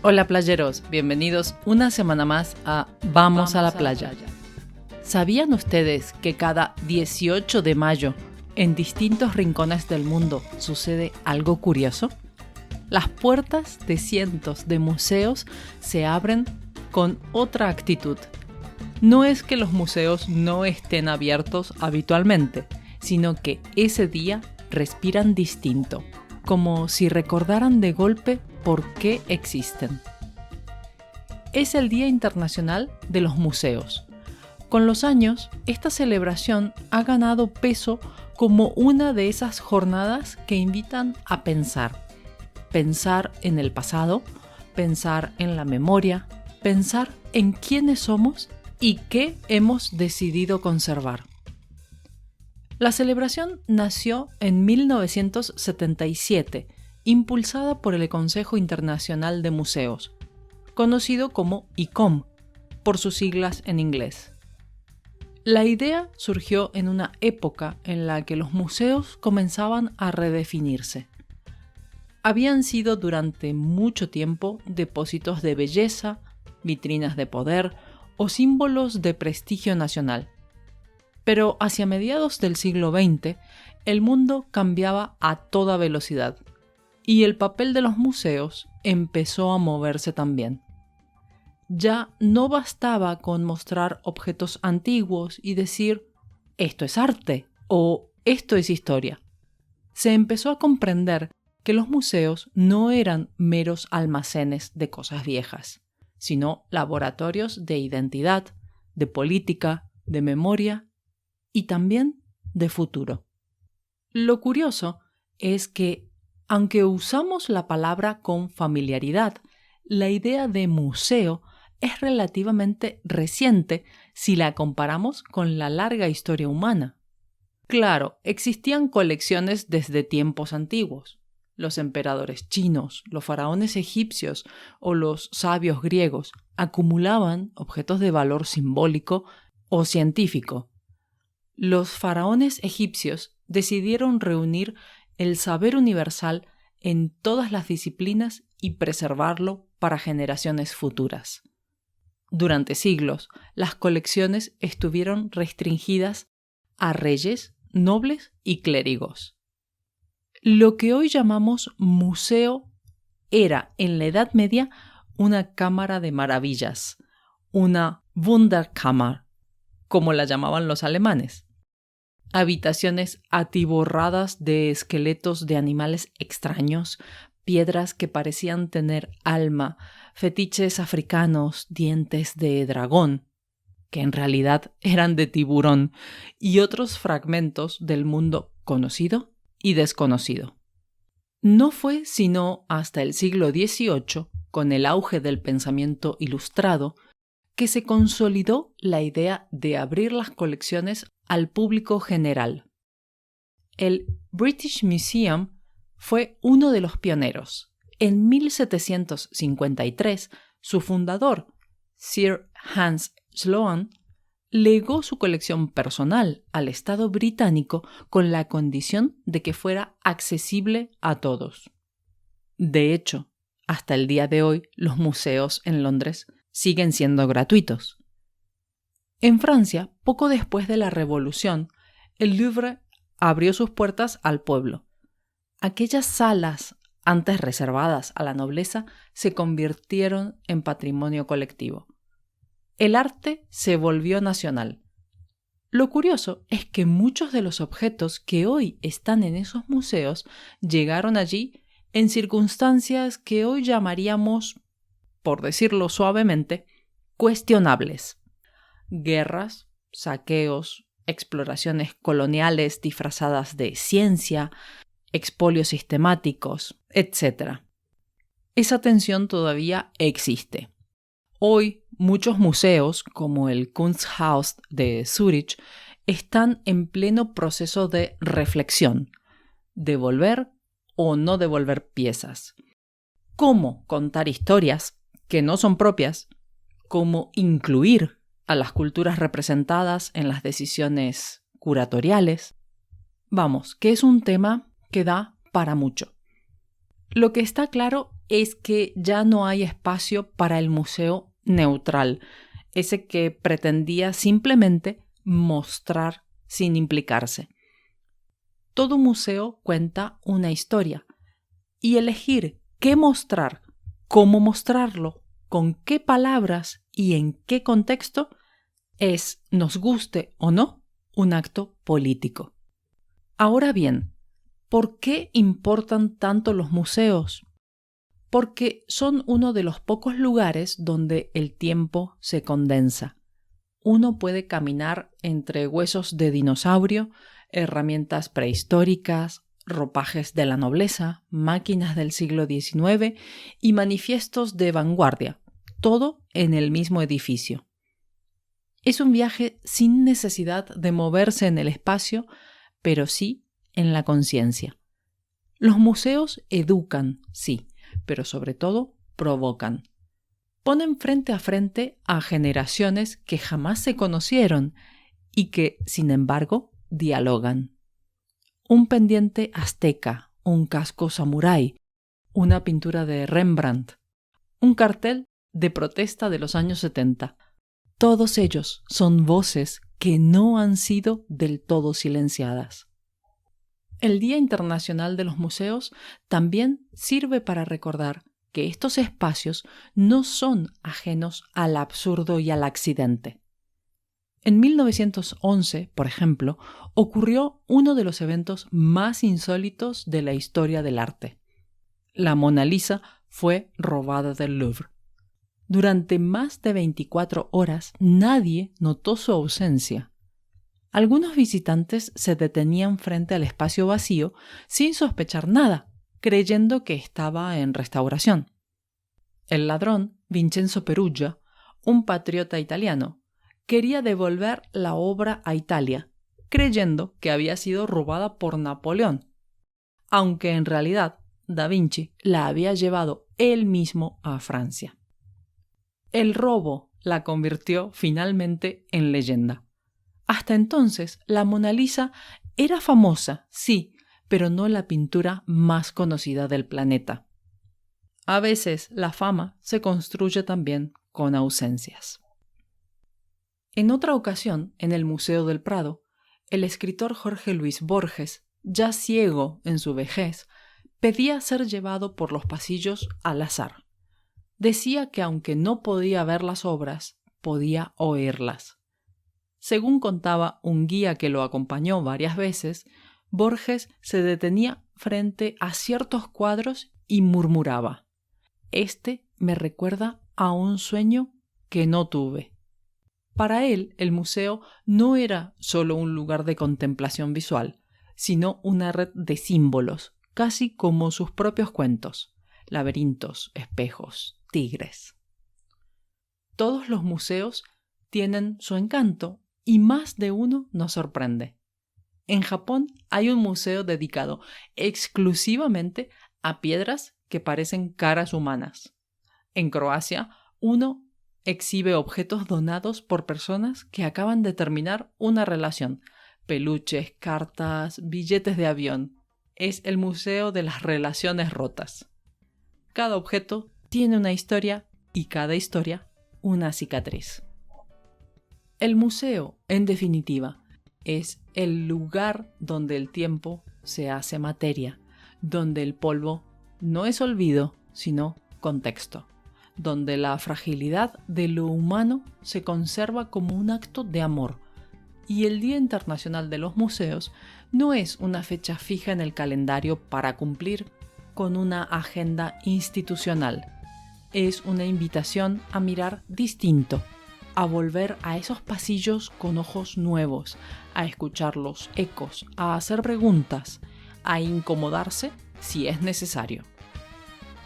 Hola playeros, bienvenidos una semana más a Vamos a la playa. ¿Sabían ustedes que cada 18 de mayo en distintos rincones del mundo sucede algo curioso? Las puertas de cientos de museos se abren con otra actitud. No es que los museos no estén abiertos habitualmente, sino que ese día respiran distinto, como si recordaran de golpe por qué existen. Es el Día Internacional de los Museos. Con los años, esta celebración ha ganado peso como una de esas jornadas que invitan a pensar. Pensar en el pasado, pensar en la memoria, pensar en quiénes somos y qué hemos decidido conservar. La celebración nació en 1977, impulsada por el Consejo Internacional de Museos, conocido como ICOM, por sus siglas en inglés. La idea surgió en una época en la que los museos comenzaban a redefinirse. Habían sido durante mucho tiempo depósitos de belleza, vitrinas de poder o símbolos de prestigio nacional. Pero hacia mediados del siglo XX, el mundo cambiaba a toda velocidad y el papel de los museos empezó a moverse también. Ya no bastaba con mostrar objetos antiguos y decir «esto es arte» o «esto es historia». Se empezó a comprender que los museos no eran meros almacenes de cosas viejas, sino laboratorios de identidad, de política, de memoria y también de futuro. Lo curioso es que, aunque usamos la palabra con familiaridad, la idea de museo es relativamente reciente si la comparamos con la larga historia humana. Claro, existían colecciones desde tiempos antiguos. Los emperadores chinos, los faraones egipcios o los sabios griegos acumulaban objetos de valor simbólico o científico. Los faraones egipcios decidieron reunir el saber universal en todas las disciplinas y preservarlo para generaciones futuras. Durante siglos, las colecciones estuvieron restringidas a reyes, nobles y clérigos. Lo que hoy llamamos museo era, en la Edad Media, una cámara de maravillas, una Wunderkammer, como la llamaban los alemanes. Habitaciones atiborradas de esqueletos de animales extraños, piedras que parecían tener alma, fetiches africanos, dientes de dragón, que en realidad eran de tiburón, y otros fragmentos del mundo conocido y desconocido. No fue sino hasta el siglo XVIII, con el auge del pensamiento ilustrado, que se consolidó la idea de abrir las colecciones al público general. El British Museum fue uno de los pioneros. En 1753, su fundador, Sir Hans Sloane, legó su colección personal al Estado británico con la condición de que fuera accesible a todos. De hecho, hasta el día de hoy, los museos en Londres siguen siendo gratuitos. En Francia, poco después de la Revolución, el Louvre abrió sus puertas al pueblo. Aquellas salas, antes reservadas a la nobleza, se convirtieron en patrimonio colectivo. El arte se volvió nacional. Lo curioso es que muchos de los objetos que hoy están en esos museos llegaron allí en circunstancias que hoy llamaríamos, por decirlo suavemente, cuestionables. Guerras, saqueos, exploraciones coloniales disfrazadas de ciencia, expolios sistemáticos, etc. Esa tensión todavía existe. Hoy, muchos museos, como el Kunsthaus de Zúrich, están en pleno proceso de reflexión, devolver o no devolver piezas. Cómo contar historias que no son propias, cómo incluir a las culturas representadas en las decisiones curatoriales. Vamos, que es un tema que da para mucho. Lo que está claro es que ya no hay espacio para el museo neutral, ese que pretendía simplemente mostrar sin implicarse. Todo museo cuenta una historia y elegir qué mostrar, cómo mostrarlo, con qué palabras y en qué contexto es, nos guste o no, un acto político. Ahora bien, ¿por qué importan tanto los museos? Porque son uno de los pocos lugares donde el tiempo se condensa. Uno puede caminar entre huesos de dinosaurio, herramientas prehistóricas, ropajes de la nobleza, máquinas del siglo XIX y manifiestos de vanguardia, todo en el mismo edificio. Es un viaje sin necesidad de moverse en el espacio, pero sí en la conciencia. Los museos educan, sí, pero sobre todo provocan. Ponen frente a frente a generaciones que jamás se conocieron y que, sin embargo, dialogan. Un pendiente azteca, un casco samurái, una pintura de Rembrandt, un cartel de protesta de los años 70. Todos ellos son voces que no han sido del todo silenciadas. El Día Internacional de los Museos también sirve para recordar que estos espacios no son ajenos al absurdo y al accidente. En 1911, por ejemplo, ocurrió uno de los eventos más insólitos de la historia del arte. La Mona Lisa fue robada del Louvre. Durante más de 24 horas nadie notó su ausencia. Algunos visitantes se detenían frente al espacio vacío sin sospechar nada, creyendo que estaba en restauración. El ladrón, Vincenzo Peruggia, un patriota italiano, quería devolver la obra a Italia, creyendo que había sido robada por Napoleón, aunque en realidad Da Vinci la había llevado él mismo a Francia. El robo la convirtió finalmente en leyenda. Hasta entonces, la Mona Lisa era famosa, sí, pero no la pintura más conocida del planeta. A veces la fama se construye también con ausencias. En otra ocasión, en el Museo del Prado, el escritor Jorge Luis Borges, ya ciego en su vejez, pedía ser llevado por los pasillos al azar. Decía que aunque no podía ver las obras, podía oírlas. Según contaba un guía que lo acompañó varias veces, Borges se detenía frente a ciertos cuadros y murmuraba: «Este me recuerda a un sueño que no tuve». Para él, el museo no era solo un lugar de contemplación visual, sino una red de símbolos, casi como sus propios cuentos: laberintos, espejos, tigres. Todos los museos tienen su encanto y más de uno nos sorprende. En Japón hay un museo dedicado exclusivamente a piedras que parecen caras humanas. En Croacia, uno exhibe objetos donados por personas que acaban de terminar una relación: peluches, cartas, billetes de avión. Es el Museo de las Relaciones Rotas. Cada objeto tiene una historia y cada historia una cicatriz. El museo, en definitiva, es el lugar donde el tiempo se hace materia, donde el polvo no es olvido, sino contexto, donde la fragilidad de lo humano se conserva como un acto de amor. Y el Día Internacional de los Museos no es una fecha fija en el calendario para cumplir con una agenda institucional. Es una invitación a mirar distinto, a volver a esos pasillos con ojos nuevos, a escuchar los ecos, a hacer preguntas, a incomodarse si es necesario.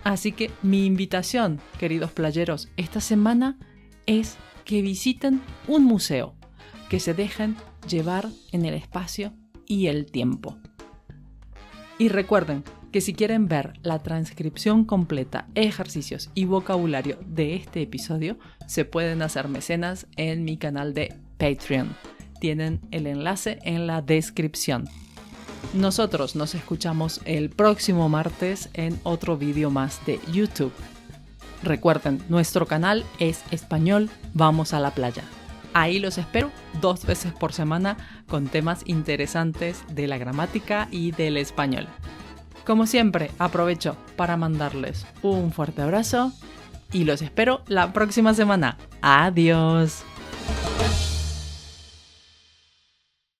Así que mi invitación, queridos playeros, esta semana es que visiten un museo, que se dejen llevar en el espacio y el tiempo. Y recuerden que si quieren ver la transcripción completa, ejercicios y vocabulario de este episodio, se pueden hacer mecenas en mi canal de Patreon. Tienen el enlace en la descripción. Nosotros nos escuchamos el próximo martes en otro vídeo más de YouTube. Recuerden, nuestro canal es Español Vamos a la Playa. Ahí los espero 2 veces por semana con temas interesantes de la gramática y del español. Como siempre, aprovecho para mandarles un fuerte abrazo y los espero la próxima semana. ¡Adiós!